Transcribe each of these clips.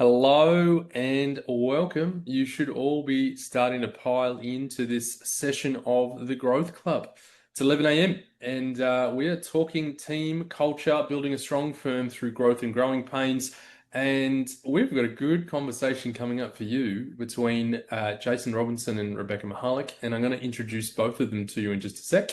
Hello and welcome. You should all be starting to pile into this session of the Growth Club. It's 11 a.m. and we are talking team culture, building a strong firm through growth and growing pains. And we've got a good conversation coming up for you between Jason Robinson and Rebecca Mihalic, and I'm going to introduce both of them to you in just a sec.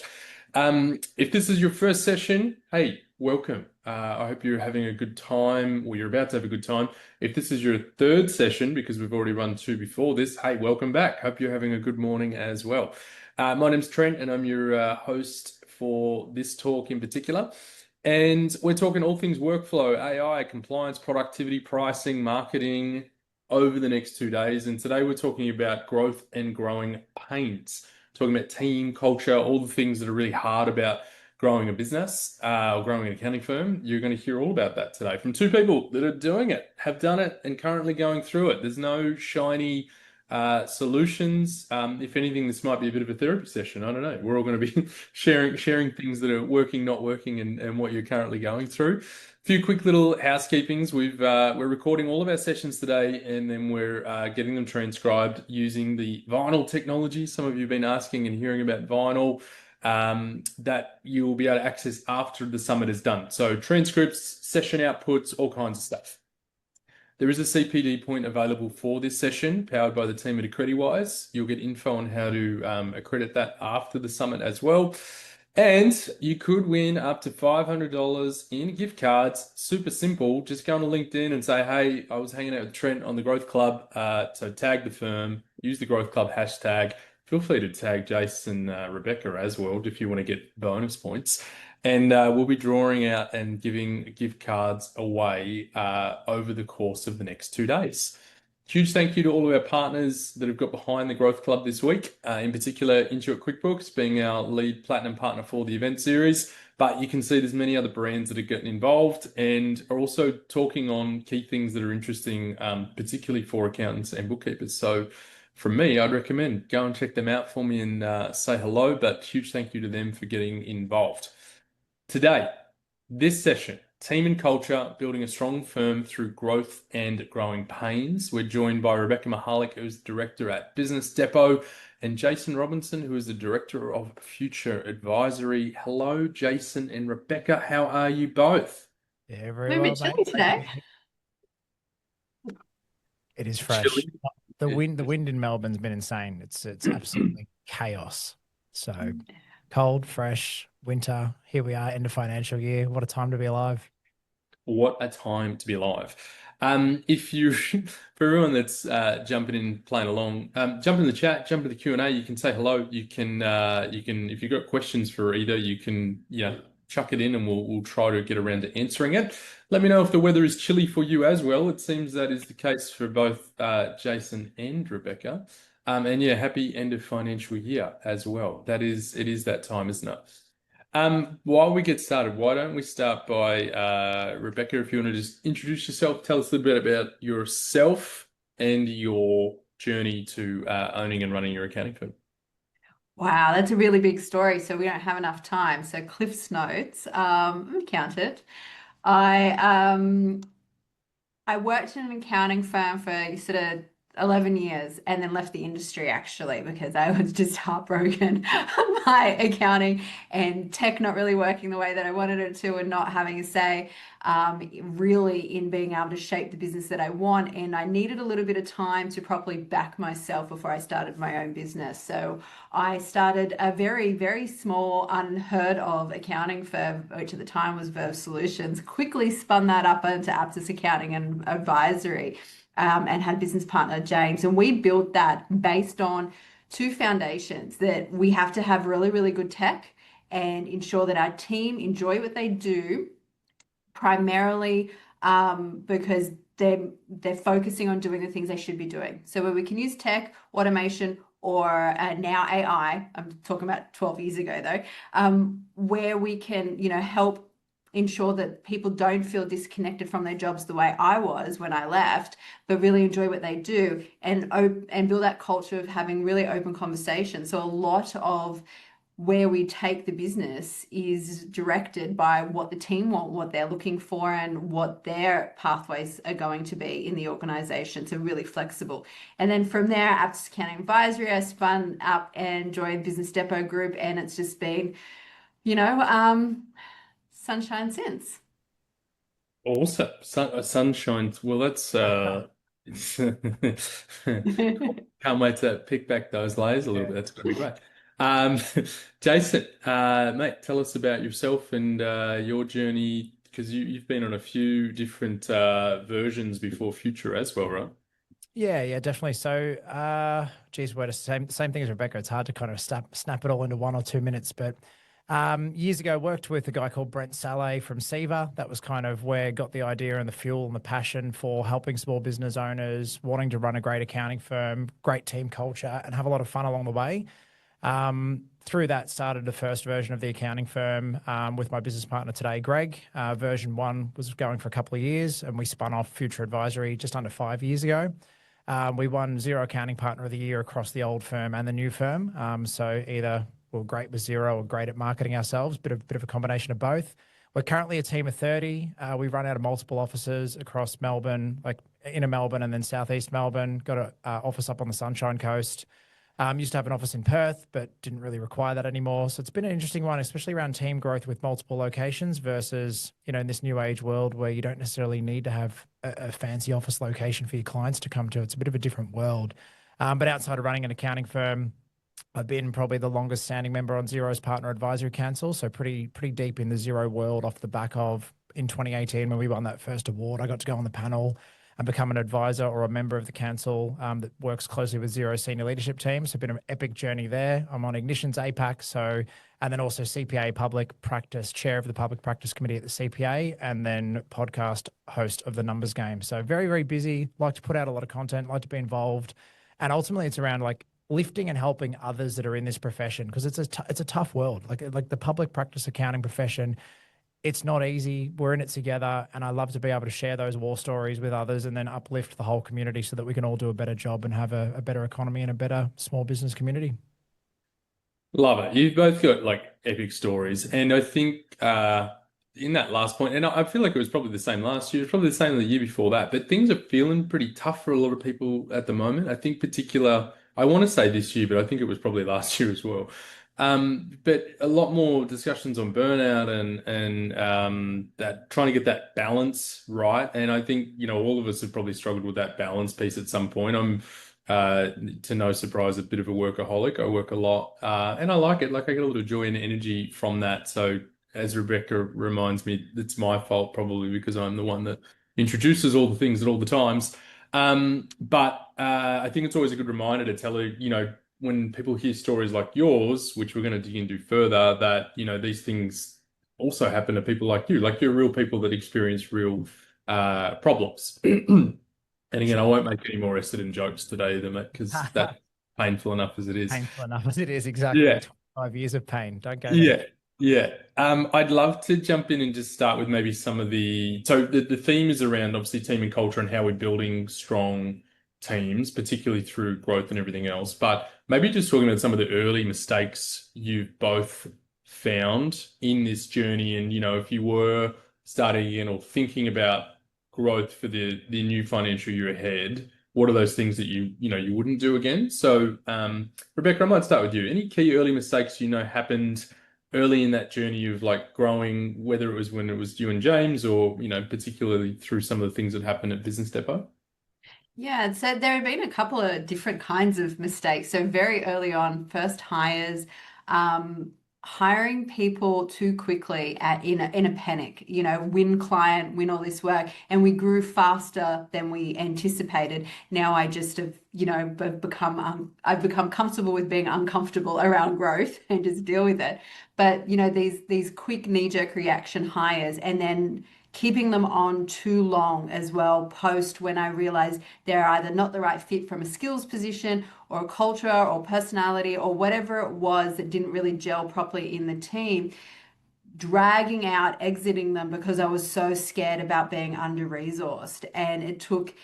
If this is your first session, hey, welcome. I hope you're having a good time, or you're about to have a good time. If this is your third session, because we've already run two before this, hey, welcome back. Hope you're having a good morning as well. My name's Trent, and I'm your host for this talk in particular. And we're talking all things workflow, AI, compliance, productivity, pricing, marketing over the next 2 days. And today we're talking about growth and growing pains, talking about team culture, all the things that are really hard about growing a business or growing an accounting firm. You're going to hear all about that today from two people that are doing it, have done it, and currently going through it. There's no shiny solutions. If anything, this might be a bit of a therapy session. I don't know. We're all going to be sharing things that are working, not working, and what you're currently going through. A few quick little housekeepings. We're recording all of our sessions today, and then we're getting them transcribed using the Vinyl technology. Some of you have been asking and hearing about Vinyl. That you will be able to access after the summit is done. So transcripts, session outputs, all kinds of stuff. There is a CPD point available for this session, powered by the team at AccrediWise. You'll get info on how to accredit that after the summit as well. And you could win up to $500 in gift cards. Super simple. Just go on to LinkedIn and say, hey, I was hanging out with Trent on the Growth Club. So tag the firm, use the Growth Club hashtag. Feel free to tag Jason, Rebecca as well if you want to get bonus points. And we'll be drawing out and giving gift cards away over the course of the next 2 days. Huge thank you to all of our partners that have got behind the Growth Club this week, in particular Intuit QuickBooks being our lead platinum partner for the event series. But you can see there's many other brands that are getting involved and are also talking on key things that are interesting, particularly for accountants and bookkeepers. So from me, I'd recommend go and check them out for me and say hello, but huge thank you to them for getting involved. Today, this session, team and culture, building a strong firm through growth and growing pains. We're joined by Rebecca Mihalic, who's the director at businessDEPOT, and Jason Robinson, who is the director of Future Advisory. Hello, Jason and Rebecca. How are you both? Yeah, very well, chilly today. It is fresh. Chilly. The wind in Melbourne's been insane. It's absolutely chaos. So cold, fresh, winter. Here we are, end of financial year. What a time to be alive. What a time to be alive. If you, for everyone that's jumping in, playing along, jump in the chat, jump in the Q&A. You can say hello. You can, if you've got questions for either, you can, chuck it in and we'll try to get around to answering it. Let me know if the weather is chilly for you as well. It seems that is the case for both Jason and Rebecca. And yeah, happy end of financial year as well. It is that time, isn't it? While we get started, why don't we start by Rebecca, if you want to just introduce yourself, tell us a little bit about yourself and your journey to owning and running your accounting firm. Wow, that's a really big story, so we don't have enough time. So Cliff's notes, I'm an accountant. I worked in an accounting firm for sort of 11 years and then left the industry actually because I was just heartbroken by accounting and tech not really working the way that I wanted it to and not having a say really in being able to shape the business that I want. And I needed a little bit of time to properly back myself before I started my own business. So I started a very, very small, unheard of accounting firm, which at the time was Verve Solutions, quickly spun that up into Aptus Accounting and Advisory. And had business partner James, and we built that based on two foundations: that we have to have really, really good tech and ensure that our team enjoy what they do, primarily because they're focusing on doing the things they should be doing. So where we can use tech, automation, or now AI, I'm talking about 12 years ago though, where we can help ensure that people don't feel disconnected from their jobs the way I was when I left, but really enjoy what they do and build that culture of having really open conversations. So a lot of where we take the business is directed by what the team want, what they're looking for, and what their pathways are going to be in the organization. So really flexible. And then from there, after accounting advisory, I spun up and joined Business Depot Group, and it's just been, sunshine since. Awesome. Sunshine. Well, that's can't wait to pick back those layers a little bit. That's going to be great. Um, Jason, mate, tell us about yourself and your journey, because you've been on a few different versions before Future as well, right? Yeah, definitely. So, geez, we're the same thing as Rebecca. It's hard to kind of snap it all into 1 or 2 minutes. But years ago, worked with a guy called Brent Saleh from Seva. That was kind of where I got the idea and the fuel and the passion for helping small business owners, wanting to run a great accounting firm, great team culture, and have a lot of fun along the way. Through that, started the first version of the accounting firm with my business partner today, Greg. Version 1 was going for a couple of years, and we spun off Future Advisory just under 5 years ago. We won Xero Accounting Partner of the Year across the old firm and the new firm. So either we're great with Xero or great at marketing ourselves, bit of a combination of both. We're currently a team of 30. We run out of multiple offices across Melbourne, like inner Melbourne and then southeast Melbourne. Got an office up on the Sunshine Coast. Used to have an office in Perth, but didn't really require that anymore. So it's been an interesting one, especially around team growth with multiple locations versus, in this new age world where you don't necessarily need to have a fancy office location for your clients to come to. It's a bit of a different world. But outside of running an accounting firm, I've been probably the longest standing member on Xero's Partner Advisory Council. So pretty deep in the Xero world off the back of in 2018 when we won that first award. I got to go on the panel and become an advisor or a member of the council that works closely with Xero senior leadership team. So been an epic journey there. I'm on Ignition's APAC, and then also CPA Public Practice, chair of the Public Practice Committee at the CPA, and then podcast host of The Numbers Game. So very, very busy, like to put out a lot of content, like to be involved. And ultimately it's around like lifting and helping others that are in this profession, because it's a tough world. Like the public practice accounting profession, it's not easy. We're in it together, and I love to be able to share those war stories with others and then uplift the whole community so that we can all do a better job and have a better economy and a better small business community. Love it. You've both got like epic stories. And I think in that last point, and I feel like it was probably the same last year, it was probably the same the year before that, but things are feeling pretty tough for a lot of people at the moment. I think I want to say this year, but I think it was probably last year as well. But a lot more discussions on burnout and that trying to get that balance right. And I think, all of us have probably struggled with that balance piece at some point. I'm to no surprise, a bit of a workaholic. I work a lot, and I like it. Like I get a lot of joy and energy from that. So as Rebecca reminds me, it's my fault probably because I'm the one that introduces all the things at all the times. But I think it's always a good reminder to tell her, when people hear stories like yours, which we're going to dig into further, that, these things also happen to people like you. Like you're real people that experience real problems. And again, I won't make any more Essendon jokes today either, mate, because that's painful enough as it is. Painful enough as it is, exactly. Yeah. 25 years of pain. Don't go Yeah. there. Yeah. I'd love to jump in and just start with maybe so the theme is around obviously team and culture and how we're building strong teams, particularly through growth and everything else. But maybe just talking about some of the early mistakes you've both found in this journey. And, if you were starting again or thinking about growth for the new financial year ahead, what are those things that you wouldn't do again? So, Rebecca, I might start with you. Any key early mistakes happened early in that journey of like growing, whether it was when it was you and James or, particularly through some of the things that happened at Business Depot? Yeah, so there have been a couple of different kinds of mistakes. So very early on, first hires, hiring people too quickly in a panic, win client, win all this work, and we grew faster than we anticipated. Now I just have, I've become comfortable with being uncomfortable around growth and just deal with it. But these quick knee-jerk reaction hires, and then keeping them on too long as well, post when I realized they're either not the right fit from a skills position or a culture or personality or whatever it was that didn't really gel properly in the team. dragging out, exiting them because I was so scared about being under-resourced. And it took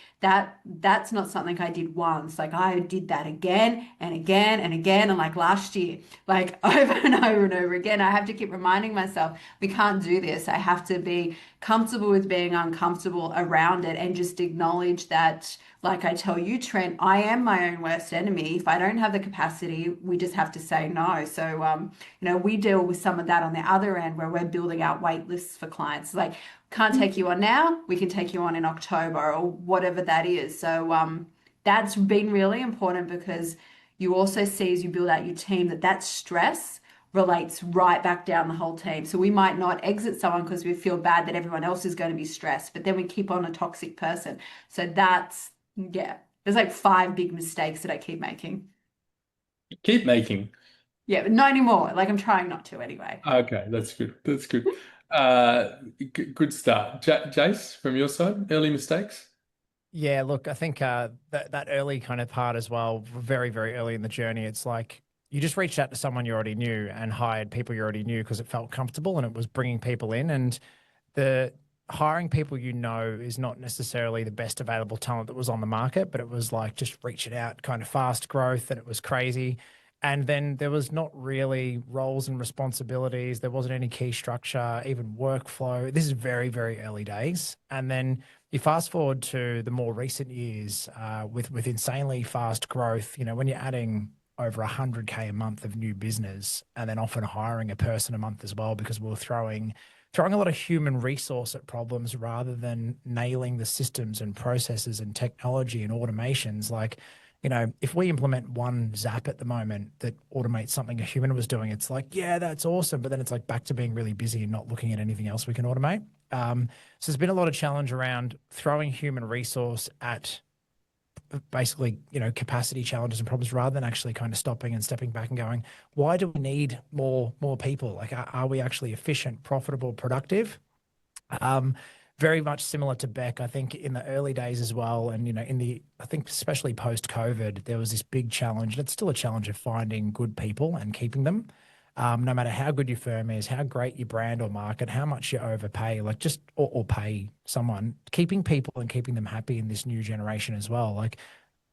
that's not something I did once. Like I did that again and again and again. And like last year, like over and over and over again, I have to keep reminding myself, we can't do this. I have to be comfortable with being uncomfortable around it and just acknowledge that, like I tell you, Trent, I am my own worst enemy. If I don't have the capacity, we just have to say no. So, we deal with some of that on the other end where we're building out wait lists for clients. Like, can't take you on now, we can take you on in October or whatever that is. So, that's been really important because you also see as you build out your team that stress relates right back down the whole team. So we might not exit someone because we feel bad that everyone else is going to be stressed, but then we keep on a toxic person. So yeah, there's like 5 big mistakes that I keep making. Keep making. Yeah, but not anymore. Like I'm trying not to anyway. Okay, that's good. That's good. Good start. Jace, from your side, early mistakes? Yeah, look, I think that early kind of part as well, very, very early in the journey, it's like you just reached out to someone you already knew and hired people you already knew because it felt comfortable and it was bringing people in. And the hiring people you know is not necessarily the best available talent that was on the market, but it was like just reaching out, kind of fast growth, and it was crazy. And then there was not really roles and responsibilities. There wasn't any key structure, even workflow. This is very, very early days. And then you fast forward to the more recent years with insanely fast growth. When you're adding over 100K a month of new business and then often hiring a person a month as well because we're throwing a lot of human resource at problems rather than nailing the systems and processes and technology and automations. Like, if we implement one Zap at the moment that automates something a human was doing, it's like, yeah, that's awesome. But then it's like back to being really busy and not looking at anything else we can automate. So there's been a lot of challenge around throwing human resource at basically, capacity challenges and problems rather than actually kind of stopping and stepping back and going, why do we need more people? Like, are we actually efficient, profitable, productive? Very much similar to Beck, I think in the early days as well. And, I think especially post-COVID, there was this big challenge, and it's still a challenge of finding good people and keeping them. No matter how good your firm is, how great your brand or market, how much you overpay, like or pay someone, keeping people and keeping them happy in this new generation as well. Like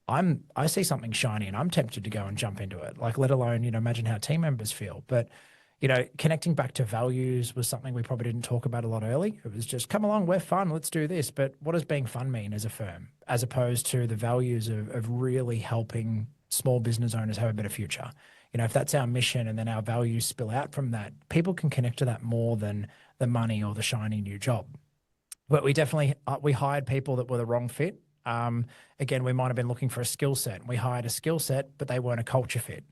I see something shiny and I'm tempted to go and jump into it. Like, let alone, imagine how team members feel. But connecting back to values was something we probably didn't talk about a lot early. It was just come along, we're fun, let's do this. But what does being fun mean as a firm, as opposed to the values of really helping small business owners have a better future? If that's our mission and then our values spill out from that, people can connect to that more than the money or the shiny new job. But we definitely, we hired people that were the wrong fit. Again, we might have been looking for a skill set. We hired a skill set, but they weren't a culture fit.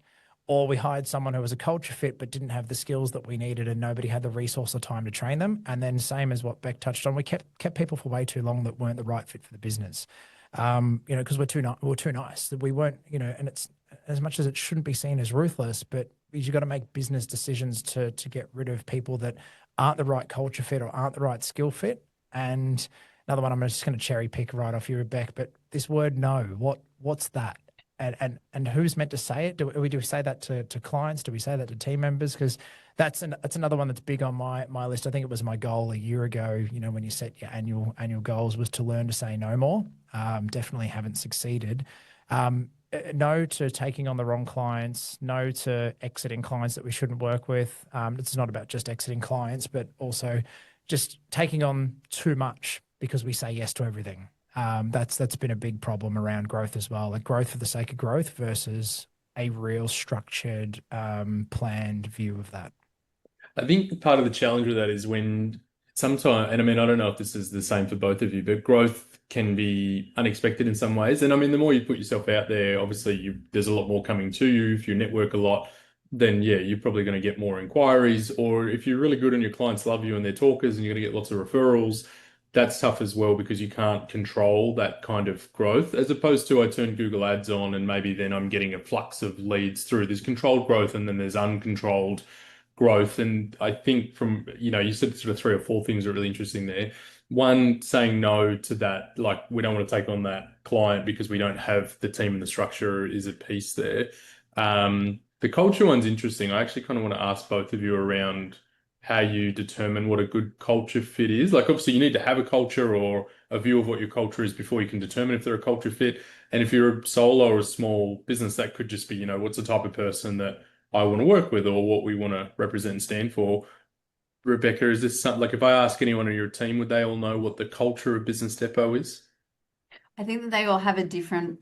Or we hired someone who was a culture fit but didn't have the skills that we needed and nobody had the resource or time to train them. And then same as what Beck touched on, we kept people for way too long that weren't the right fit for the business. Because we're too nice. We weren't, and it's as much as it shouldn't be seen as ruthless, but you've got to make business decisions to get rid of people that aren't the right culture fit or aren't the right skill fit. And another one I'm just going to cherry pick right off you, Rebecca, but this word no, what's that? And who's meant to say it? Do we say that to clients? Do we say that to team members? Because that's another one that's big on my list. I think it was my goal a year ago, when you set your annual goals, was to learn to say no more. Definitely haven't succeeded. No to taking on the wrong clients, no to exiting clients that we shouldn't work with. It's not about just exiting clients, but also just taking on too much because we say yes to everything. That's been a big problem around growth as well, like growth for the sake of growth versus a real structured, planned view of that. I think part of the challenge with that is when sometimes, and I mean, I don't know if this is the same for both of you, but growth can be unexpected in some ways. And I mean, the more you put yourself out there, obviously there's a lot more coming to you. If you network a lot, then yeah, you're probably going to get more inquiries. Or if you're really good and your clients love you and they're talkers and you're going to get lots of referrals, that's tough as well because you can't control that kind of growth, as opposed to I turn Google Ads on and maybe then I'm getting a flux of leads through. There's controlled growth and then there's uncontrolled growth. And I think from, you said sort of 3 or 4 things are really interesting there. One, saying no to that, like we don't want to take on that client because we don't have the team and the structure is a piece there. The culture one's interesting. I actually kind of want to ask both of you around how you determine what a good culture fit is? Like, obviously, you need to have a culture or a view of what your culture is before you can determine if they're a culture fit. And if you're a solo or a small business, that could just be, what's the type of person that I want to work with or what we want to represent and stand for. Rebecca, is this something like if I ask anyone on your team, would they all know what the culture of Business Depot is? I think that they all have a different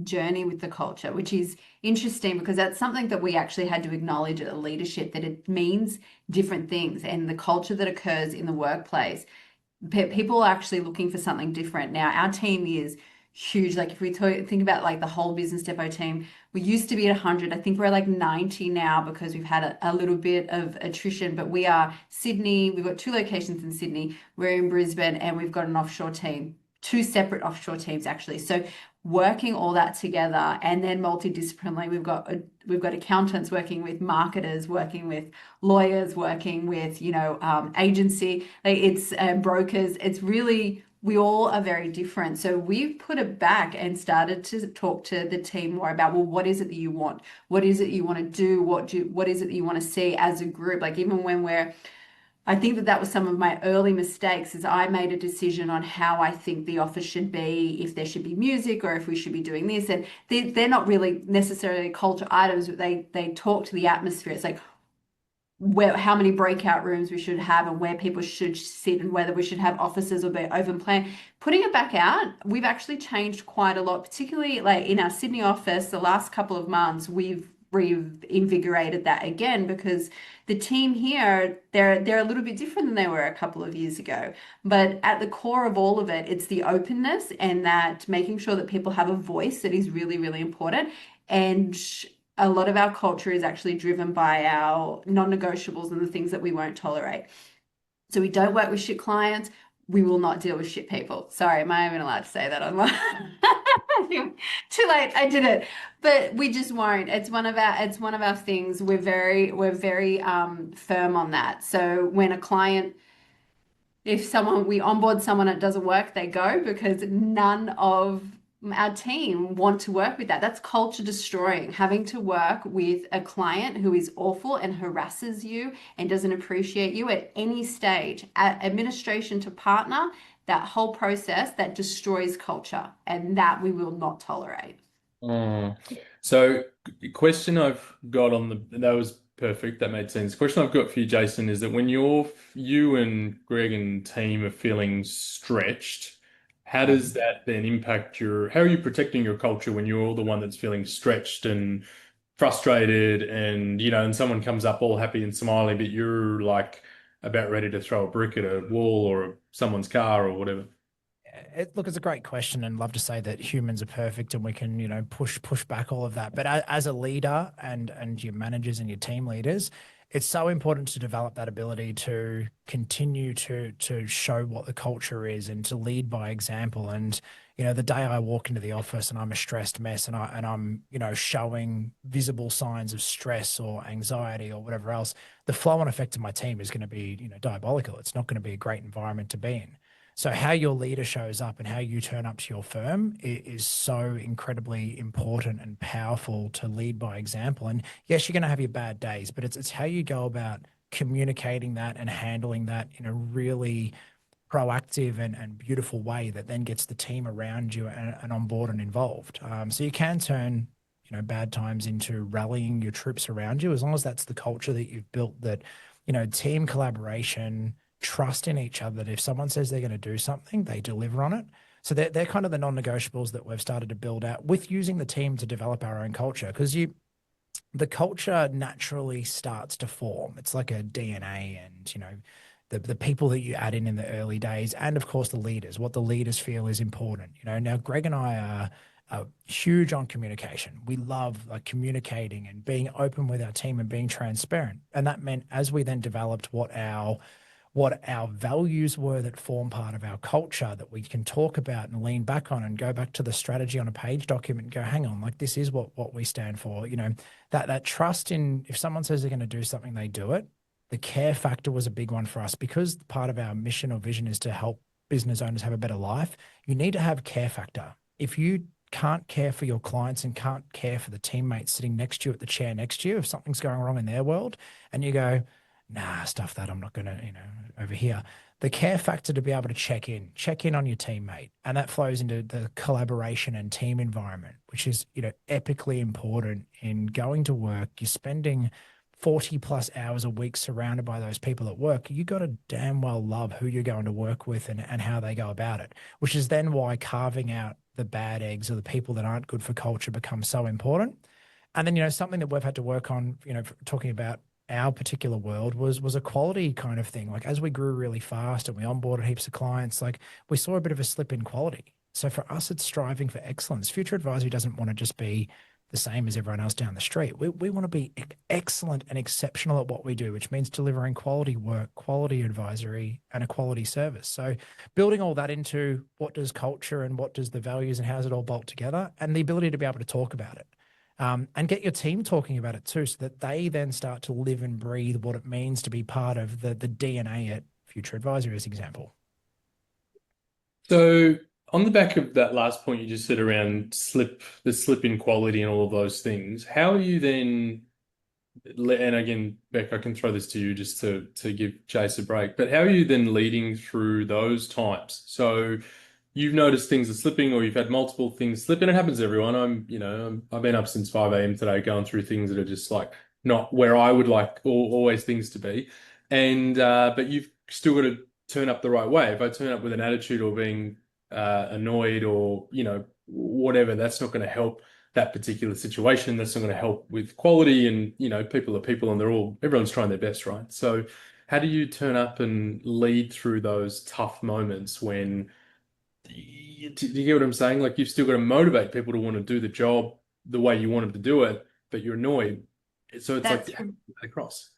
journey with the culture, which is interesting because that's something that we actually had to acknowledge at the leadership, that it means different things. And the culture that occurs in the workplace, people are actually looking for something different. Now, our team is huge. Like if we think about like the whole Business Depot team, we used to be at 100. I think we're like 90 now because we've had a little bit of attrition, but we are Sydney. We've got 2 locations in Sydney. We're in Brisbane and we've got an offshore team, 2 separate offshore teams actually. So working all that together and then multidisciplinarily, we've got accountants working with marketers, working with lawyers, working with agency, like it's brokers. It's really, we all are very different. So we've put it back and started to talk to the team more about, well, what is it that you want? What is it you want to do? What is it that you want to see as a group? Like even when I think that was some of my early mistakes is I made a decision on how I think the office should be, if there should be music or if we should be doing this. And they're not really necessarily culture items, but they talk to the atmosphere. It's like how many breakout rooms we should have and where people should sit and whether we should have offices or be open plan. Putting it back out, we've actually changed quite a lot, particularly like in our Sydney office, the last couple of months, we've reinvigorated that again because the team here, they're a little bit different than they were a couple of years ago. But at the core of all of it, it's the openness and that making sure that people have a voice that is really, really important. And a lot of our culture is actually driven by our non-negotiables and the things that we won't tolerate. So we don't work with shit clients. We will not deal with shit people. Sorry, am I even allowed to say that online? Too late, I did it. But we just won't. It's one of our things. We're very firm on that. So when a client, if we onboard someone that doesn't work, they go because none of our team want to work with that. That's culture destroying. Having to work with a client who is awful and harasses you and doesn't appreciate you at any stage, at administration to partner, that whole process that destroys culture, and that we will not tolerate. So question I've got that was perfect. That made sense. Question I've got for you, Jason, is that when you and Greg and team are feeling stretched, how does that then impact how are you protecting your culture when you're the one that's feeling stretched and frustrated and someone comes up all happy and smiling, but you're like about ready to throw a brick at a wall or someone's car or whatever? Look, it's a great question, and love to say that humans are perfect and we can, push back all of that. But as a leader and your managers and your team leaders, it's so important to develop that ability to continue to show what the culture is and to lead by example. And the day I walk into the office and I'm a stressed mess and I'm showing visible signs of stress or anxiety or whatever else, the flow and effect of my team is going to be diabolical. It's not going to be a great environment to be in. So how your leader shows up and how you turn up to your firm is so incredibly important and powerful to lead by example. And yes, you're going to have your bad days, but it's how you go about communicating that and handling that in a really proactive and beautiful way that then gets the team around you and on board and involved. So you can turn bad times into rallying your troops around you, as long as that's the culture that you've built, that team collaboration, trust in each other, that if someone says they're going to do something, they deliver on it. So they're kind of the non-negotiables that we've started to build out with using the team to develop our own culture, because the culture naturally starts to form. It's like a DNA, and the people that you add in the early days, and of course the leaders, what the leaders feel is important. Now Greg and I are huge on communication. We love communicating and being open with our team and being transparent. And that meant as we then developed what our values were that form part of our culture, that we can talk about and lean back on and go back to the strategy on a page document and go, hang on, this is what we stand for. That trust in, if someone says they're going to do something, they do it. The care factor was a big one for us, because part of our mission or vision is to help business owners have a better life. You need to have care factor. If you can't care for your clients and can't care for the teammates sitting next to you at the chair next to you, if something's going wrong in their world and you go, nah, stuff that I'm not going to, over here. The care factor to be able to check in on your teammate. And that flows into the collaboration and team environment, which is, epically important in going to work. You're spending 40 plus hours a week surrounded by those people at work. You got to damn well love who you're going to work with and how they go about it, which is then why carving out the bad eggs or the people that aren't good for culture becomes so important. And then, something that we've had to work on, talking about our particular world was a quality kind of thing. Like as we grew really fast and we onboarded heaps of clients, like we saw a bit of a slip in quality. So for us, it's striving for excellence. Future Advisory doesn't want to just be the same as everyone else down the street. We want to be excellent and exceptional at what we do, which means delivering quality work, quality advisory, and a quality service. So building all that into what does culture and what does the values and how does it all bolt together, and the ability to be able to talk about it. And get your team talking about it too, so that they then start to live and breathe what it means to be part of the DNA at Future Advisory, as an example. So on the back of that last point you just said around the slip in quality and all of those things, how are you then, and again, Beck, I can throw this to you just to give Chase a break, but how are you then leading through those times? So you've noticed things are slipping, or you've had multiple things slip, and it happens to everyone. I've been up since 5 a.m. today going through things that are just like not where I would like always things to be. And but you've still got to turn up the right way. If I turn up with an attitude or being annoyed or, whatever, that's not going to help that particular situation. That's not going to help with quality. And, people are people and everyone's trying their best, right? So how do you turn up and lead through those tough moments when, do you get what I'm saying? Like you've still got to motivate people to want to do the job the way you want them to do it, but you're annoyed. So it's That's like across.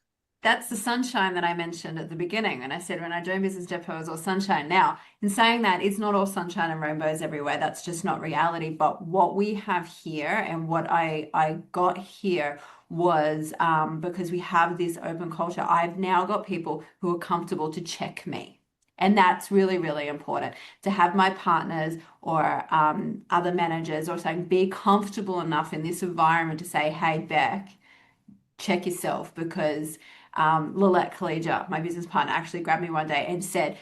That's the sunshine that I mentioned at the beginning. And I said, when I joined Business Depot, it was all sunshine. Now, in saying that, it's not all sunshine and rainbows everywhere. That's just not reality. But what we have here and what I got here was because we have this open culture, I've now got people who are comfortable to check me. And that's really, really important to have my partners or other managers or saying, be comfortable enough in this environment to say, hey, Beck, check yourself, because Lilette Collegia, my business partner, actually grabbed me one day and said,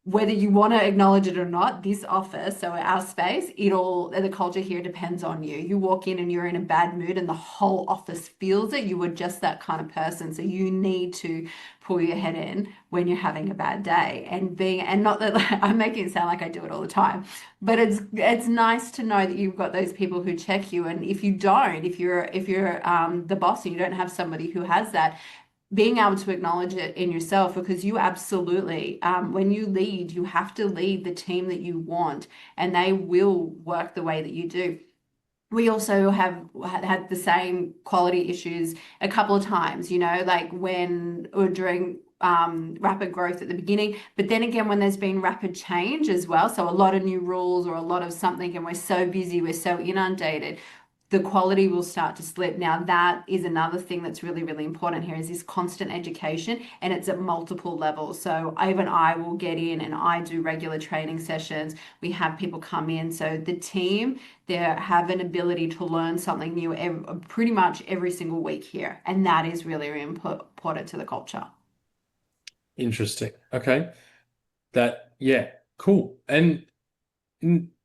whether you want to acknowledge it or not, this office, so our space, the culture here depends on you. You walk in and you're in a bad mood and the whole office feels it. You are just that kind of person. So you need to pull your head in when you're having a bad day and not that I'm making it sound like I do it all the time, but it's nice to know that you've got those people who check you. And if you don't, if you're the boss and you don't have somebody who has that, being able to acknowledge it in yourself, because you absolutely, when you lead, you have to lead the team that you want, and they will work the way that you do. We also have had the same quality issues a couple of times, like when we're during rapid growth at the beginning, but then again, when there's been rapid change as well, so a lot of new rules or a lot of something, and we're so busy, we're so inundated, the quality will start to slip. Now, that is another thing that's really, really important here, is this constant education, and it's at multiple levels. So even I will get in and I do regular training sessions. We have people come in. So the team, they have an ability to learn something new pretty much every single week here. And that is really, really important to the culture. Interesting. Okay. Yeah, cool. And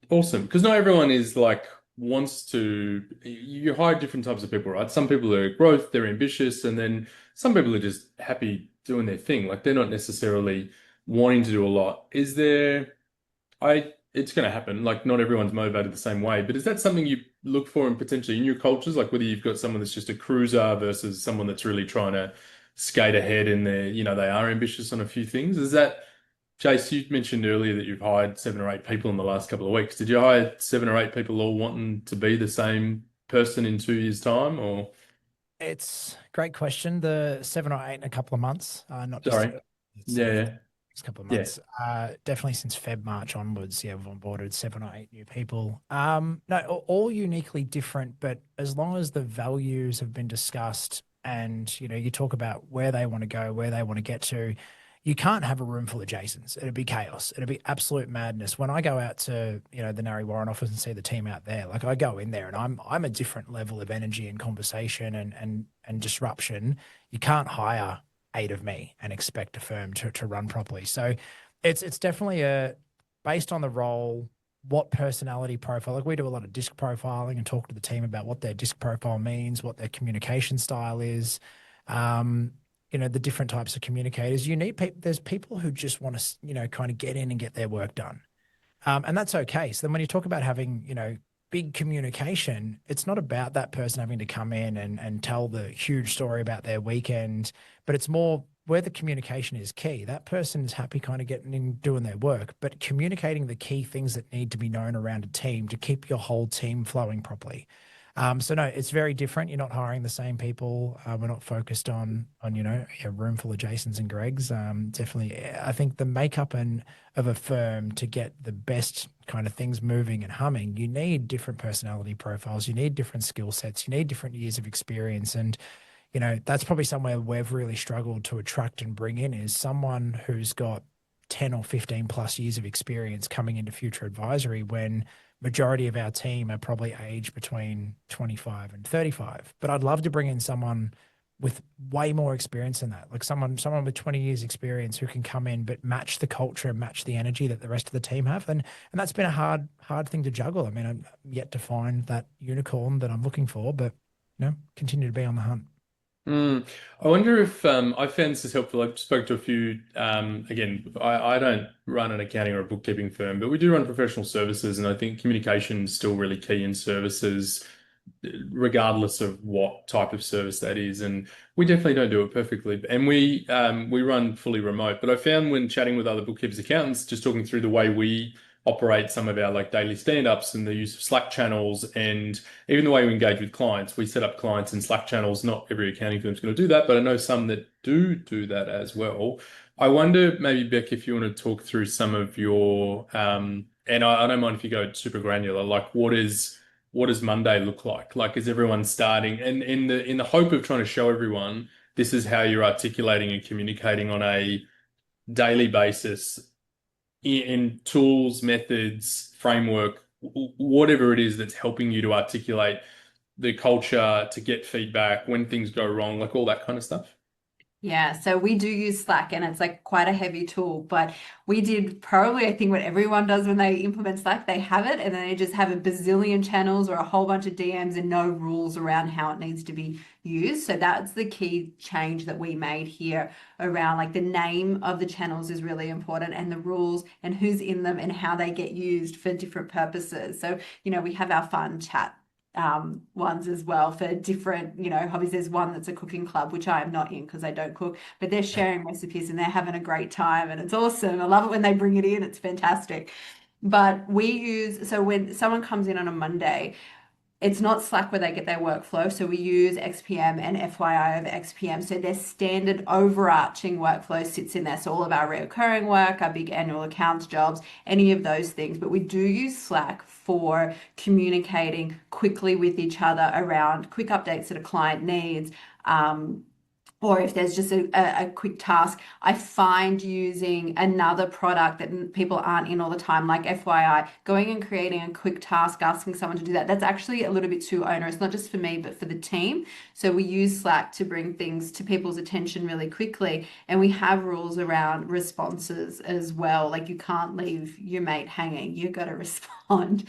awesome. Because not everyone is like, you hire different types of people, right? Some people are growth, they're ambitious, and then some people are just happy doing their thing. Like they're not necessarily wanting to do a lot. It's going to happen. Like not everyone's motivated the same way, but is that something you look for in potentially in your cultures? Like whether you've got someone that's just a cruiser versus someone that's really trying to skate ahead and they are ambitious on a few things. Is that, Chase, you mentioned earlier that you've hired 7 or 8 people in the last couple of weeks. Did you hire 7 or 8 people all wanting to be the same person in 2 years' time, or? It's a great question. The 7 or 8 in a couple of months, not just Sorry. Yeah. next couple of months. Definitely since Feb, March onwards, we've onboarded 7 or 8 new people. No, all uniquely different, but as long as the values have been discussed and, you talk about where they want to go, where they want to get to, you can't have a room full of Jasons. It'd be chaos. It'd be absolute madness. When I go out to, the Narre Warren office and see the team out there, like I go in there and I'm a different level of energy and conversation and disruption. You can't hire 8 of me and expect a firm to run properly. So it's definitely based on the role, what personality profile. Like we do a lot of disc profiling and talk to the team about what their disc profile means, what their communication style is. The different types of communicators. You need people. There's people who just want to, kind of get in and get their work done, and that's okay. So then, when you talk about having, big communication, it's not about that person having to come in and tell the huge story about their weekend, but it's more where the communication is key. That person is happy, kind of getting in, doing their work, but communicating the key things that need to be known around a team to keep your whole team flowing properly. So no, it's very different. You're not hiring the same people. We're not focused on a room full of Jasons and Gregs. Definitely, I think the makeup of a firm to get the best kind of things moving and humming, you need different personality profiles. You need different skill sets. You need different years of experience. And, that's probably somewhere we've really struggled to attract and bring in is someone who's got 10 or 15 plus years of experience coming into future advisory when majority of our team are probably aged between 25 and 35. But I'd love to bring in someone with way more experience than that, like someone with 20 years experience who can come in but match the culture and match the energy that the rest of the team have. And that's been a hard thing to juggle. I mean, I'm yet to find that unicorn that I'm looking for, but continue to be on the hunt. I wonder if I found this is helpful. I've spoke to a few. Again, I don't run an accounting or a bookkeeping firm, but we do run professional services, and I think communication is still really key in services, regardless of what type of service that is. And we definitely don't do it perfectly. And we run fully remote. But I found when chatting with other bookkeepers, accountants, just talking through the way we operate some of our like daily stand-ups and the use of Slack channels and even the way we engage with clients. We set up clients in Slack channels. Not every accounting firm is going to do that, but I know some that do that as well. I wonder maybe, Beck, if you want to talk through some of your and I don't mind if you go super granular, like what does Monday look like? Like is everyone starting and in the hope of trying to show everyone this is how you're articulating and communicating on a daily basis in tools, methods, framework, whatever it is that's helping you to articulate the culture, to get feedback when things go wrong, like all that kind of stuff? Yeah, so we do use Slack and it's like quite a heavy tool, but we did probably, I think what everyone does when they implement Slack, they have it and then they just have a bazillion channels or a whole bunch of DMs and no rules around how it needs to be used. So that's the key change that we made here around like the name of the channels is really important and the rules and who's in them and how they get used for different purposes. So, we have our fun chat ones as well for different, hobbies. There's one that's a cooking club, which I am not in because I don't cook, but they're sharing recipes and they're having a great time and it's awesome. I love it when they bring it in. It's fantastic. But so when someone comes in on a Monday, it's not Slack where they get their workflow. So we use XPM and FYI over XPM. So their standard overarching workflow sits in there. So all of our recurring work, our big annual accounts jobs, any of those things. But we do use Slack for communicating quickly with each other around quick updates that a client needs. Or if there's just a quick task, I find using another product that people aren't in all the time, like FYI, going and creating a quick task, asking someone to do that. That's actually a little bit too onerous, not just for me, but for the team. So we use Slack to bring things to people's attention really quickly. And we have rules around responses as well. Like you can't leave your mate hanging. You've got to respond.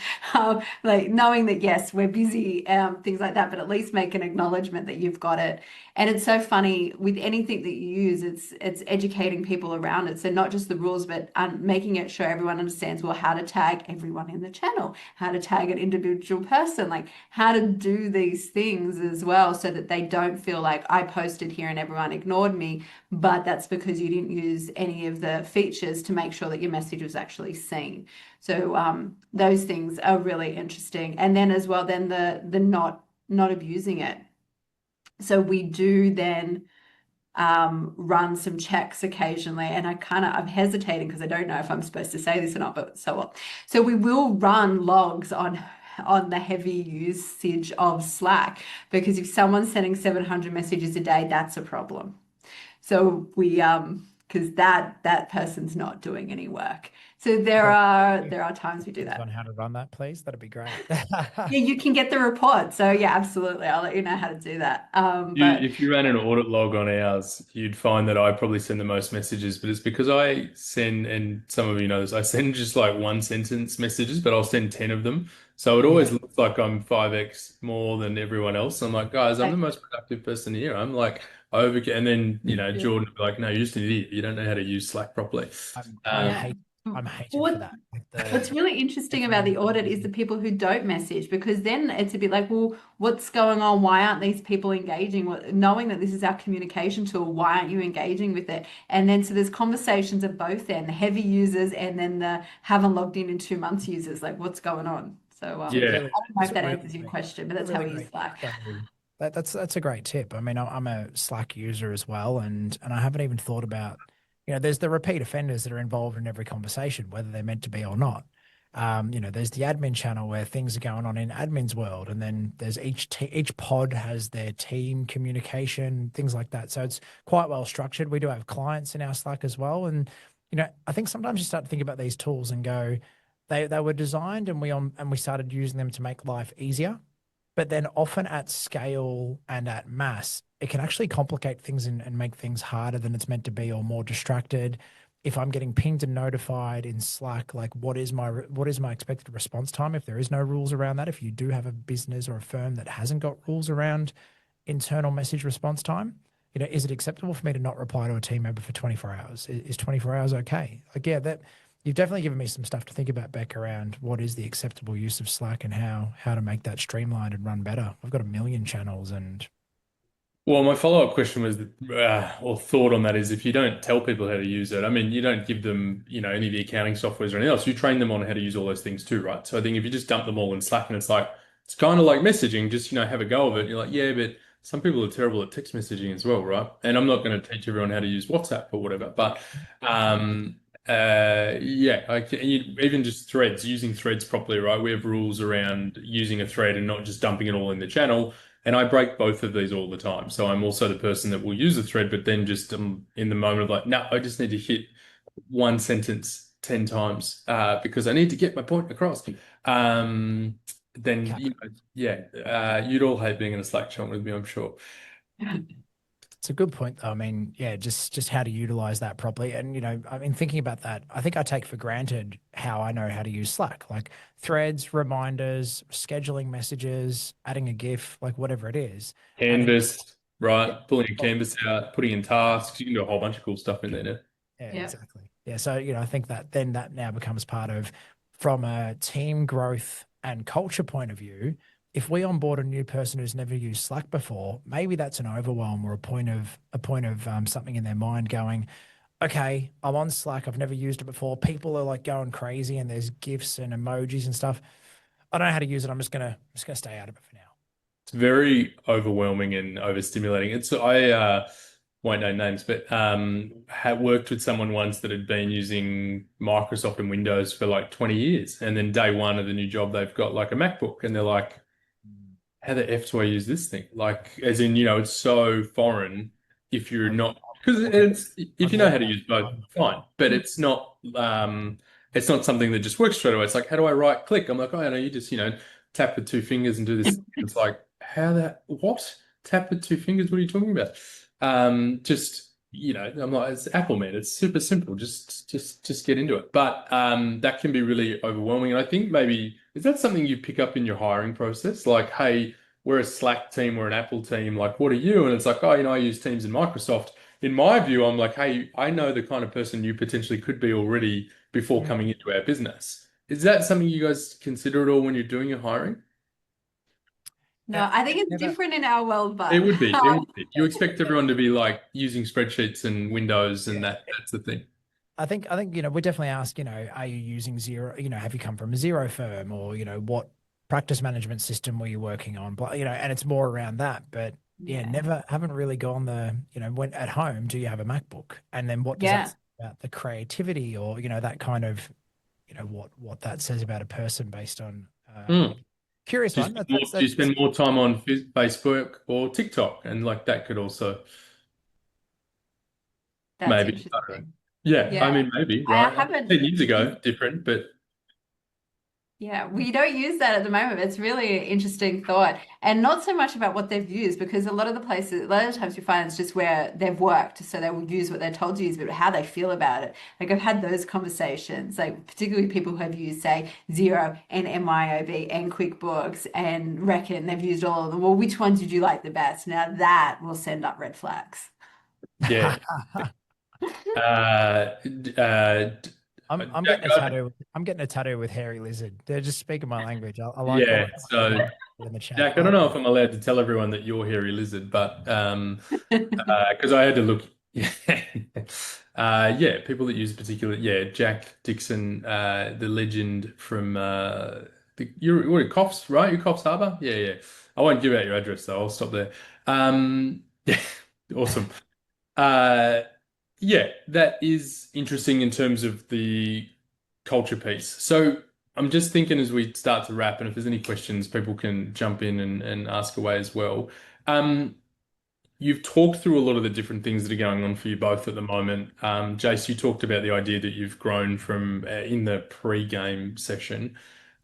Like knowing that, yes, we're busy, things like that, but at least make an acknowledgement that you've got it. And it's so funny with anything that you use, it's educating people around it. So not just the rules, but making it sure everyone understands, well, how to tag everyone in the channel, how to tag an individual person, like how to do these things as well so that they don't feel like I posted here and everyone ignored me, but that's because you didn't use any of the features to make sure that your message was actually seen. So those things are really interesting. And then as well, then the not abusing it. So we do then run some checks occasionally, and I'm hesitating because I don't know if I'm supposed to say this or not, but so what. So we will run logs on the heavy usage of Slack because if someone's sending 700 messages a day, that's a problem. So we because that person's not doing any work. So there Okay. are times we do On that. how to run that, please. That'd be great. Yeah, you can get the report. So yeah, absolutely. I'll let you know how to do that. But If you ran an audit log on ours, you'd find that I probably send the most messages, but it's because I send, and some of you know this, I send just like one sentence messages, but I'll send 10 of them. So it Yeah. always looks like I'm 5x more than everyone else. I'm like, guys, I'm the I, most productive person here. I'm like over, and then, yeah. Jordan would be like, no, you're just an idiot. You don't know how to use Slack properly. I Yeah. hate I'm hated for What that. Like the What's really interesting about the scheduling. audit is the people who don't message, because then it's a bit like, well, what's going on? Why aren't these people engaging? Knowing that this is our communication tool, why aren't you engaging with it? And then so there's conversations of both end, the heavy users and then the haven't logged in 2 months users. Like, what's going on? So It's a Yeah. really I don't know it's if a that really answers your great question, but it's a that's how really we use great tip. Slack. So that's a great tip. I mean, I'm a Slack user as well, and I haven't even thought about, there's the repeat offenders that are involved in every conversation, whether they're meant to be or not. There's the admin channel where things are going on in admin's world, and then there's each pod has their team communication, things like that. So it's quite well structured. We do have clients in our Slack as well, and I think sometimes you start to think about these tools and go, they were designed, and we started using them to make life easier, but then often at scale and at mass, it can actually complicate things and make things harder than it's meant to be, or more distracted. If I'm getting pinged and notified in Slack, like what is my expected response time? If there is no rules around that, if you do have a business or a firm that hasn't got rules around internal message response time, is it acceptable for me to not reply to a team member for 24 hours? Is 24 hours okay? Like, yeah, that you've definitely given me some stuff to think about, Beck, around what is the acceptable use of Slack and how to make that streamlined and run better. I've got a million channels and Well, my follow-up question was, or thought on that is, if you don't tell people how to use it, I mean, you don't give them, any of the accounting softwares or anything else. You train them on how to use all those things too, right? So I think if you just dump them all in Slack and it's kind of like messaging, just, have a go of it. You're like, yeah, but some people are terrible at text messaging as well, right? And I'm not going to teach everyone how to use WhatsApp or whatever, but, yeah, even just threads, using threads properly, right? We have rules around using a thread and not just dumping it all in the channel. And I break both of these all the time. So I'm also the person that will use a thread, but then just in the moment of like, no, I just need to hit one sentence 10 times because I need to get my point across. Then, cap. yeah, you'd all hate being in a Slack channel with me, I'm sure. It's a good point, though. I mean, yeah, just how to utilize that properly. And, I mean, thinking about that, I think I take for granted how I know how to use Slack, like threads, reminders, scheduling messages, adding a GIF, like whatever it is. And then, Canvas, yeah, right? Pulling a oh, canvas out, putting in tasks. You can do a whole bunch of cool stuff in there now. yeah, Yeah. exactly. Yeah. So, I think that then that now becomes part of, from a team growth and culture point of view, if we onboard a new person who's never used Slack before, maybe that's an overwhelm or a point of something in their mind going, okay, I'm on Slack. I've never used it before. People are like going crazy and there's GIFs and emojis and stuff. I don't know how to use it. I'm just gonna stay out of it for now. It's very overwhelming and overstimulating. I won't name names, but had worked with someone once that had been using Microsoft and Windows for like 20 years, and then day one of the new job they've got like a MacBook, and they're like, how the F do I use this thing? Like, as in, it's so foreign if you're I'm not, because walking, if I'm you know how walking to out use both, the fine. But it's not something that just works straight away. It's like, how do I right click? I'm like, oh, I know you just, tap with two fingers and do this. It's like, what? Tap with two fingers? What are you talking about? Just, I'm like, it's Apple, man. It's super simple. Just get into it. But that can be really overwhelming. And I think maybe, is that something you pick up in your hiring process? Like, hey, we're a Slack team, we're an Apple team. Like, what are you? And it's like, oh, I use Teams and Microsoft. In my view, I'm like, hey, I know the kind of person you potentially could be already before Mm. coming into our business. Is that something you guys consider at all when you're doing your hiring? No, I think it's Never. different in our world, It but would be. It would be. You expect everyone to be like using spreadsheets and Windows, and Yeah. that's the thing. I think we definitely ask, are you using Zero? Have you come from a Zero firm, or what practice management system were you working on? But and it's more around that. But yeah, yeah. never haven't really gone the when at home, do you have a MacBook? And then what does that Yeah. say about the creativity, or that kind of what that says about a person based on Hmm. curious Do you one. spend That, more, that's do you that's spend more time on Facebook or TikTok? And like that could also. That's Maybe. I don't know. interesting. Yeah, I Yeah. mean, maybe, I right? haven't 10 years ago, different, but Yeah, we don't use that at the moment. It's really an interesting thought. And not so much about what they've used, because a lot of the places, a lot of the times you find it's just where they've worked. So they will use what they're told to use, but how they feel about it. Like I've had those conversations, like particularly people who have used, say, Zero and MYOB and QuickBooks and Reckon, they've used all of them. Well, which ones did you like the best? Now that will send up red flags. yeah. Uh, I'm Jack, getting a tattoo. I'm getting a tattoo with hairy lizard. They're just speaking my language. I like yeah. what So, in the chat. Jack, I don't know if I'm allowed to tell everyone that you're hairy lizard, but because I had to look. Yeah, yeah, people that use particular, yeah, Jack Dixon, the legend from you're what, Coffs, right? You Coffs Harbour? Yeah, yeah. I won't give out your address though. I'll stop there. Yeah, awesome. Uh, yeah, that is interesting in terms of the culture piece. So I'm just thinking as we start to wrap, and if there's any questions, people can jump in and ask away as well. Um, You've talked through a lot of the different things that are going on for you both at the moment. Jace, you talked about the idea that you've grown from in the pre-game session.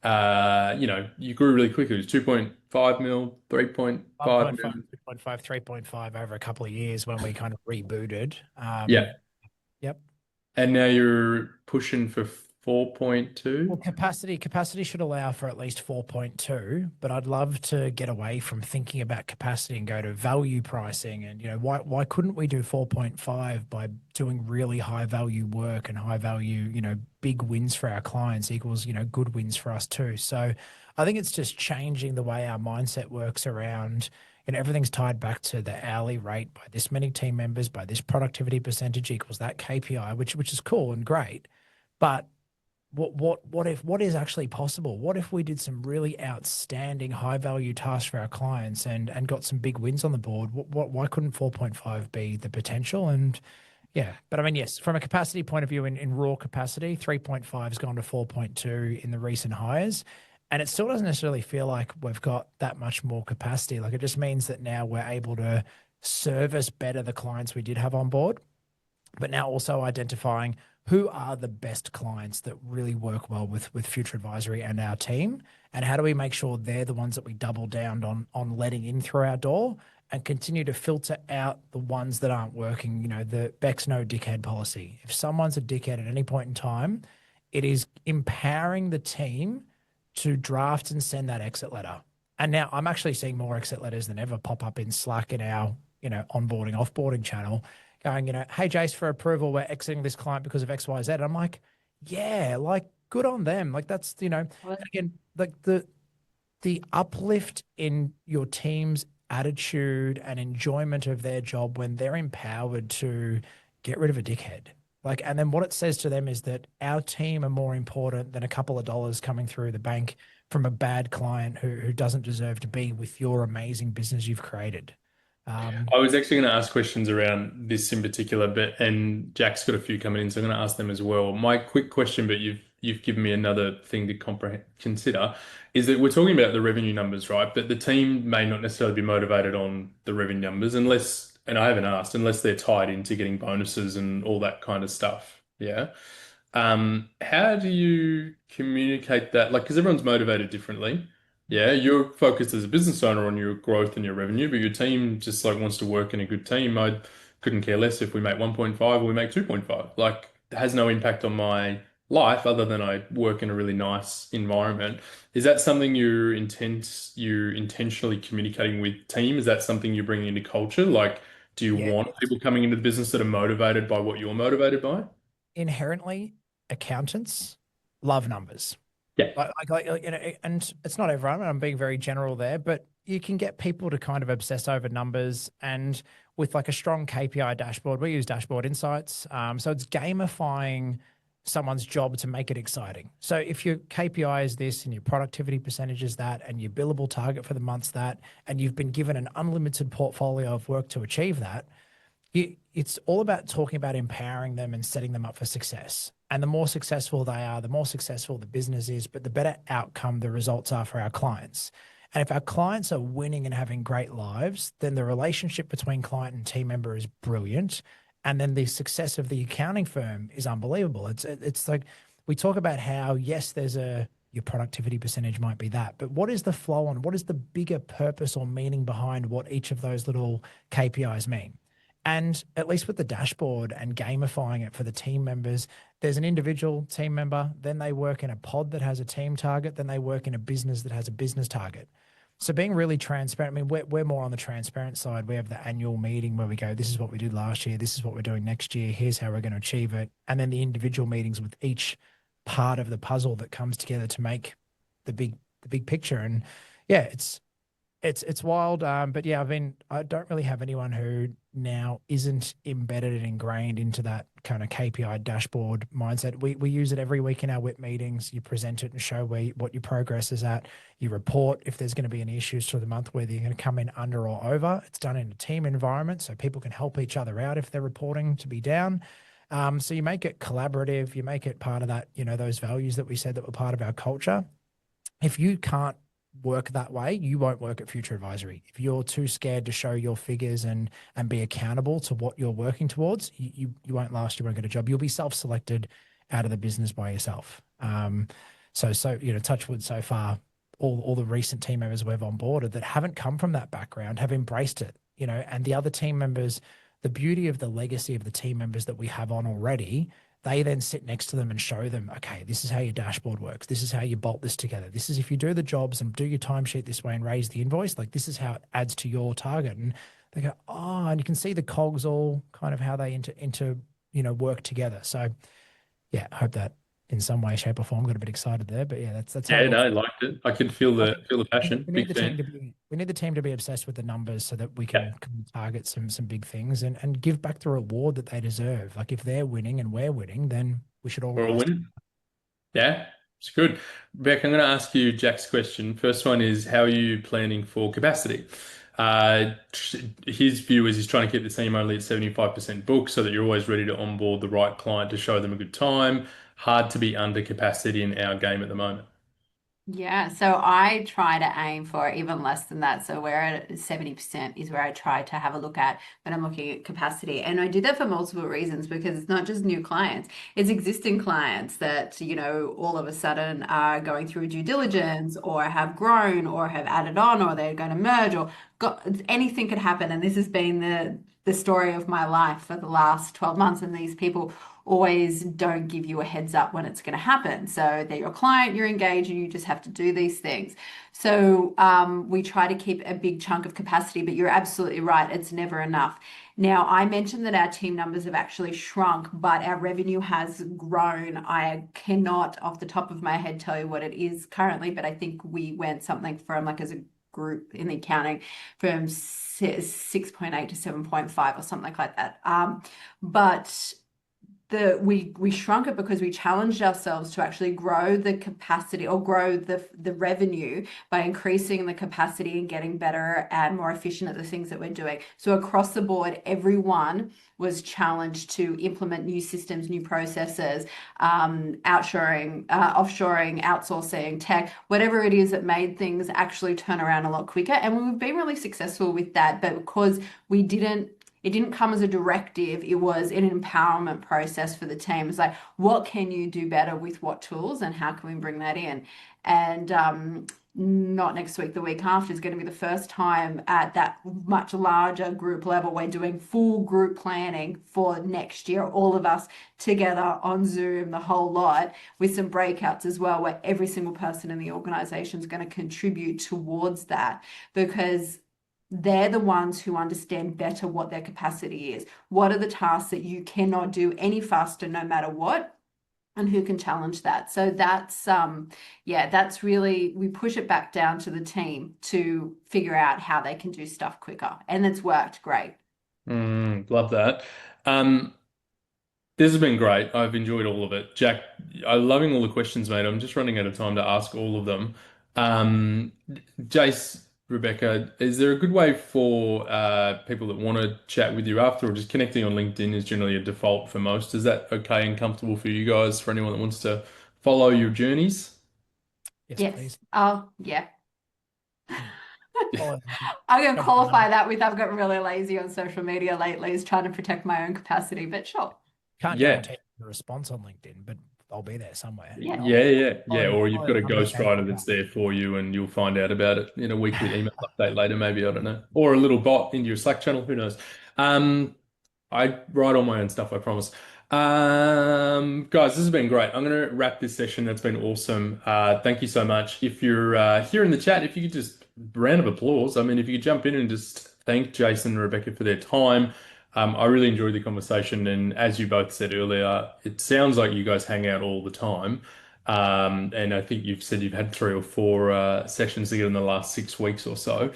You grew really quickly. It was 2.5 mil, 3.5 1.5, mil. 2.5, 3.5 over a couple of years when we kind of rebooted. Yeah. Yep. And now you're pushing for Well, 4.2. capacity should allow for at least 4.2, but I'd love to get away from thinking about capacity and go to value pricing. And, why couldn't we do 4.5 by doing really high value work and high value, big wins for our clients equals, good wins for us too. So I think it's just changing the way our mindset works around, everything's tied back to the hourly rate by this many team members, by this productivity percentage equals that KPI, which is cool and great. But what is actually possible? What if we did some really outstanding high value tasks for our clients and got some big wins on the board? Why couldn't 4.5 be the potential? And yeah, but I mean, yes, from a capacity point of view, in raw capacity, 3.5 has gone to 4.2 in the recent hires. And it still doesn't necessarily feel like we've got that much more capacity. Like it just means that now we're able to service better the clients we did have on board, but now also identifying who are the best clients that really work well with Future Advisory and our team, and how do we make sure they're the ones that we double down on letting in through our door and continue to filter out the ones that aren't working. The Beck's no dickhead policy. If someone's a dickhead at any point in time, it is empowering the team to draft and send that exit letter. And now I'm actually seeing more exit letters than ever pop up in Slack in our onboarding, offboarding channel, going, hey, Jace, for approval, we're exiting this client because of X, Y, Z. And I'm like, yeah, like good on them. Like that's, again, like the uplift in your team's attitude and enjoyment of their job when they're empowered to get rid of a dickhead. Like, and then what it says to them is that our team are more important than a couple of dollars coming through the bank from a bad client who doesn't deserve to be with your amazing business you've created. I was actually going to ask questions around this in particular, and Jack's got a few coming in, so I'm going to ask them as well. My quick question, but you've given me another thing to consider, is that we're talking about the revenue numbers, right? But the team may not necessarily be motivated on the revenue numbers unless, and I haven't asked, unless they're tied into getting bonuses and all that kind of stuff. Yeah. How do you communicate that? Like, because everyone's motivated differently. Yeah, you're focused as a business owner on your growth and your revenue, but your team just like wants to work in a good team. I couldn't care less if we make 1.5 or we make 2.5. Like, it has no impact on my life other than I work in a really nice environment. Is that something you're intentionally communicating with team? Is that something you're bringing into culture? Like, do you Yeah, want people coming into the business that are motivated by what you're motivated by? inherently, accountants love numbers. Yeah. And it's not everyone. I'm being very general there, but you can get people to kind of obsess over numbers. And with like a strong KPI dashboard, we use Dashboard Insights. So it's gamifying someone's job to make it exciting. So if your KPI is this and your productivity percentage is that and your billable target for the month's that, and you've been given an unlimited portfolio of work to achieve that, it's all about talking about empowering them and setting them up for success. And the more successful they are, the more successful the business is, but the better outcome the results are for our clients. And if our clients are winning and having great lives, then the relationship between client and team member is brilliant. And then the success of the accounting firm is unbelievable. It's like we talk about how, yes, there's your productivity percentage might be that, but what is the flow on? What is the bigger purpose or meaning behind what each of those little KPIs mean? And at least with the dashboard and gamifying it for the team members, there's an individual team member, then they work in a pod that has a team target, then they work in a business that has a business target. So being really transparent, I mean, we're more on the transparent side. We have the annual meeting where we go, this is what we did last year, this is what we're doing next year, here's how we're going to achieve it. And then the individual meetings with each part of the puzzle that comes together to make the big picture. And yeah, it's wild. But yeah, I don't really have anyone who now isn't embedded and ingrained into that kind of KPI dashboard mindset. We use it every week in our WIP meetings. You present it and show what your progress is at. You report if there's going to be any issues through the month, whether you're going to come in under or over. It's done in a team environment, so people can help each other out if they're reporting to be down. So you make it collaborative. You make it part of that, those values that we said that were part of our culture. If you can't work that way, you won't work at Future Advisory. If you're too scared to show your figures and be accountable to what you're working towards, you won't last. You won't get a job. You'll be self-selected out of the business by yourself. So touch wood, so far, all the recent team members we've onboarded that haven't come from that background have embraced it. And the other team members, the beauty of the legacy of the team members that we have on already, they then sit next to them and show them, okay, this is how your dashboard works. This is how you bolt this together. This is if you do the jobs and do your timesheet this way and raise the invoice, like this is how it adds to your target. And they go, oh, and you can see the cogs all kind of how they work together. So yeah, I hope that in some way, shape or form got a bit excited there, but yeah, that's how Yeah, no, I liked it. I can feel the passion. we need Big the fan. team to be we need the team to be obsessed with the numbers so that we can target some big things and give back the reward that they deserve. Like if they're winning and we're winning, then we should all We're all rise. winning. Yeah, it's good. Beck, I'm going to ask you Jack's question. First one is, how are you planning for capacity? His view is he's trying to keep the team only at 75% booked so that you're always ready to onboard the right client to show them a good time. Hard to be under capacity in our game at the moment. Yeah, so I try to aim for even less than that. So we're at 70% is where I try to have a look at when I'm looking at capacity. And I do that for multiple reasons because it's not just new clients, it's existing clients that, all of a sudden are going through due diligence or have grown or have added on or they're going to merge or anything could happen. And this has been the story of my life for the last 12 months. And these people always don't give you a heads up when it's going to happen. So they're your client, you're engaged, and you just have to do these things. So we try to keep a big chunk of capacity, but you're absolutely right. It's never enough. Now, I mentioned that our team numbers have actually shrunk, but our revenue has grown. I cannot, off the top of my head, tell you what it is currently, but I think we went something from as a group in the accounting from 6.8 to 7.5 or something like that. But we shrunk it because we challenged ourselves to actually grow the capacity or grow the revenue by increasing the capacity and getting better and more efficient at the things that we're doing. So across the board, everyone was challenged to implement new systems, new processes, outshoring, offshoring, outsourcing, tech, whatever it is that made things actually turn around a lot quicker. And we've been really successful with that, but because it didn't come as a directive. It was an empowerment process for the team. It's like, what can you do better with what tools and how can we bring that in? And not next week, the week after is going to be the first time at that much larger group level. We're doing full group planning for next year, all of us together on Zoom, the whole lot, with some breakouts as well, where every single person in the organization is going to contribute towards that because they're the ones who understand better what their capacity is. What are the tasks that you cannot do any faster no matter what? And who can challenge that? So that's really, we push it back down to the team to figure out how they can do stuff quicker. And it's worked great. Love that. This has been great. I've enjoyed all of it. Jack, I'm loving all the questions, mate. I'm just running out of time to ask all of them. Um, Jace, Rebecca, is there a good way for people that want to chat with you after, or just connecting on LinkedIn is generally a default for most? Is that okay and comfortable for you guys, for anyone that wants to follow your journeys? Yes, Yes. please. Oh, yeah. Follow them. I'm going to Jump on qualify them. that with I've got really lazy on social media lately, is trying to protect my own capacity, but sure. Can't Yeah. guarantee a response on LinkedIn, but I'll be there somewhere. Yeah. Yeah. Or you've got a Follow the numbers. ghostwriter that's there for you and you'll find out about it in a weekly email update later, maybe, I don't know. Or a little bot into your Slack channel, who knows? I write all my own stuff, I promise. Guys, this has been great. I'm going to wrap this session. That's been awesome. Thank you so much. If you're here in the chat, if you could just round of applause. I mean, if you could jump in and just thank Jason and Rebecca for their time. I really enjoyed the conversation, and as you both said earlier, it sounds like you guys hang out all the time. And I think you've said you've had 3 or 4 sessions together in the last 6 weeks or so.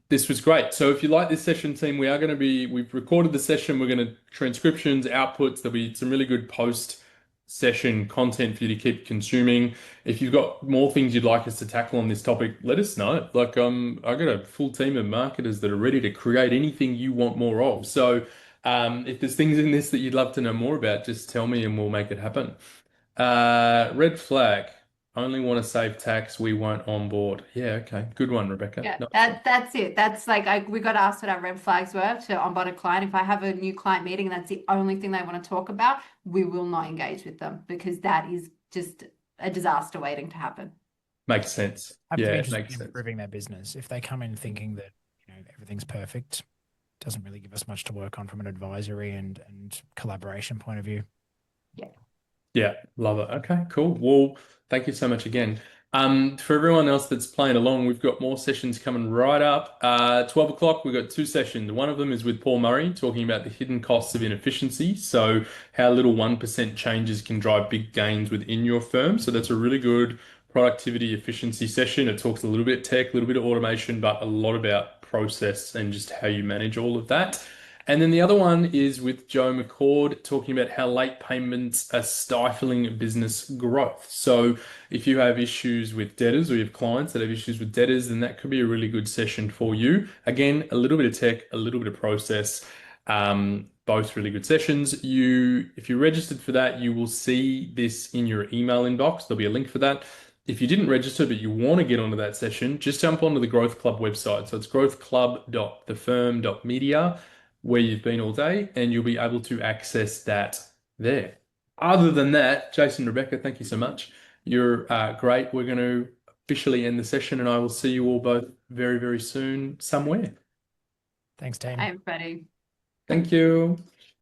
This was great. So if you like this session, team, we've recorded the session. We're going to transcriptions, outputs. There'll be some really good post-session content for you to keep consuming. If you've got more things you'd like us to tackle on this topic, let us know. Like, I got a full team of marketers that are ready to create anything you want more of. So, if there's things in this that you'd love to know more about, just tell me and we'll make it happen. Red flag. Only want to save tax. We won't on board. Yeah, okay. Good one, Rebecca. Yeah, Nice. that's it. That's like we got asked what our red flags were to onboard a client. If I have a new client meeting and that's the only thing they want to talk about, we will not engage with them because that is just a disaster waiting to happen. Makes sense. Have to be Yeah, it interested makes in sense. improving their business. If they come in thinking that everything's perfect, doesn't really give us much to work on from an advisory and collaboration point of view. Yeah. Yeah, love it. Okay, cool. Well, thank you so much again. For everyone else that's playing along, we've got more sessions coming right up. 12 o'clock, we've got 2 sessions. One of them is with Paul Murray talking about the hidden costs of inefficiency. So how little 1% changes can drive big gains within your firm. So that's a really good productivity efficiency session. It talks a little bit tech, a little bit of automation, but a lot about process and just how you manage all of that. And then the other one is with Joe McCord talking about how late payments are stifling business growth. So if you have issues with debtors or you have clients that have issues with debtors, then that could be a really good session for you. Again, a little bit of tech, a little bit of process, both really good sessions. If you're registered for that, you will see this in your email inbox. There'll be a link for that. If you didn't register but you want to get onto that session, just jump onto the Growth Club website. So it's growthclub.thefirm.media, where you've been all day, and you'll be able to access that there. Other than that, Jason, Rebecca, thank you so much. You're great. We're going to officially end the session, and I will see you all both very, very soon somewhere. Thanks, team. Hi, everybody. Thank you.